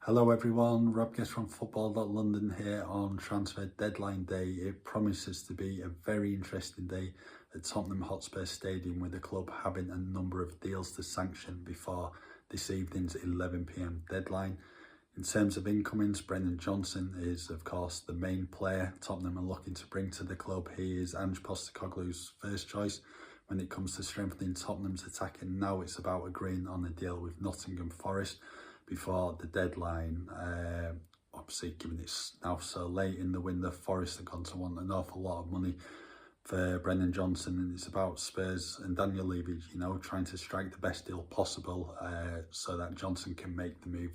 Hello everyone, Rob Guest from football.London here on transfer deadline day. It promises to be a very interesting day at Tottenham Hotspur Stadium, with the club having a number of deals to sanction before this evening's 11 p.m. deadline. In terms of incomings, Brendan Johnson is of course the main player Tottenham are looking to bring to the club. He is Ange Postecoglou's first choice when it comes to strengthening Tottenham's attack, and now it's about agreeing on a deal with Nottingham Forest before the deadline. Obviously, given it's now so late in the window, Forest are going to want an awful lot of money for Brendan Johnson, and it's about Spurs and Daniel Levy, trying to strike the best deal possible so that Johnson can make the move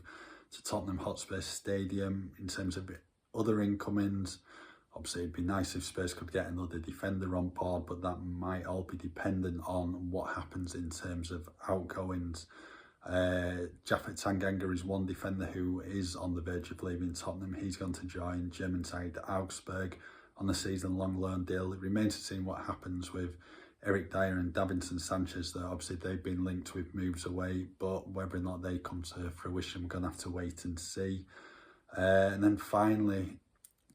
to Tottenham Hotspur Stadium. In terms of other incomings, obviously it'd be nice if Spurs could get another defender on board, but that might all be dependent on what happens in terms of outgoings. Japhet Tanganga is one defender who is on the verge of leaving Tottenham. He's going to join German side Augsburg on a season-long loan deal. It remains to see what happens with Eric Dyer and Davinson Sanchez, though obviously they've been linked with moves away, but whether or not they come to fruition, we're going to have to wait and see. And then finally,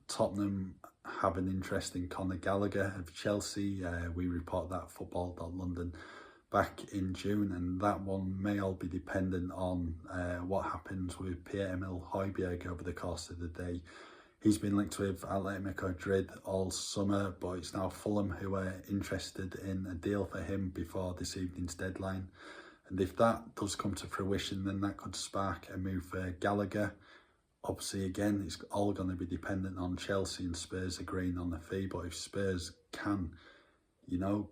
Tottenham have an interest in Conor Gallagher of Chelsea. We report that football.London back in June, and that one may all be dependent on what happens with Pierre-Emile over the course of the day. He's been linked with Atletico Madrid all summer, but it's now Fulham who are interested in a deal for him before this evening's deadline. And if that does come to fruition, then that could spark a move for Gallagher. Obviously, again, it's all going to be dependent on Chelsea and Spurs agreeing on the fee, but if Spurs can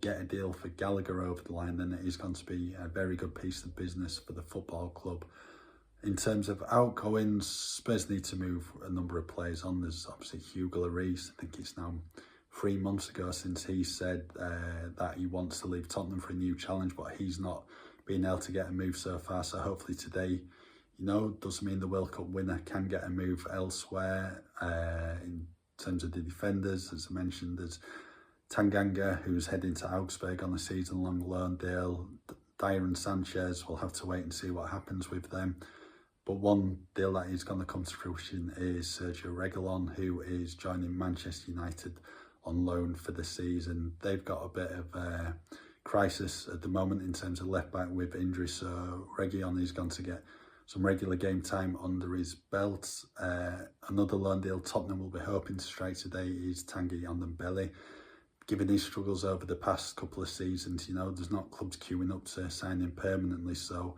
get a deal for Gallagher over the line, then it is going to be a very good piece of business for the football club. In terms of outgoings, Spurs need to move a number of players on. There's obviously Hugo Lloris. I think it's now 3 months ago since he said that he wants to leave Tottenham for a new challenge, but he's not been able to get a move so far. So hopefully today, does mean the World Cup winner can get a move elsewhere. In terms of the defenders, as I mentioned, there's Tanganga, who's heading to Augsburg on a season-long loan deal. Dyer and Sanchez, we'll have to wait and see what happens with them. But one deal that is going to come to fruition is Sergio Reguilón, who is joining Manchester United on loan for the season. They've got a bit of a crisis at the moment in terms of left-back with injury, so Reguilón is going to get some regular game time under his belt. Another loan deal Tottenham will be hoping to strike today is Tanguy Ndombele. Given his struggles over the past couple of seasons, there's not clubs queuing up to sign him permanently, so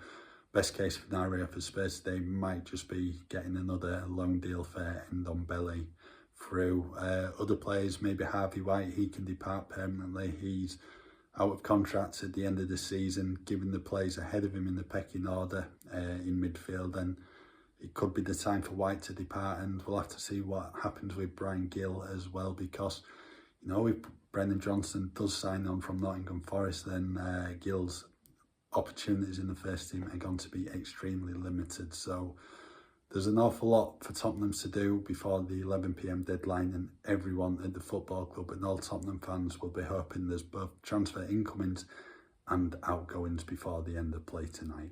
best case scenario for Spurs today might just be getting another loan deal for Ndombele through. Other players, maybe Harvey White, he can depart permanently. He's out of contract at the end of the season. Given the players ahead of him in the pecking order in midfield, then it could be the time for White to depart, and we'll have to see what happens with Bryan Gil as well, because if Brendan Johnson does sign on from Nottingham Forest, then Gil's opportunities in the first team are going to be extremely limited. So there's an awful lot for Tottenham to do before the 11 p.m. deadline, and everyone at the football club and all Tottenham fans will be hoping there's both transfer incomings and outgoings before the end of play tonight.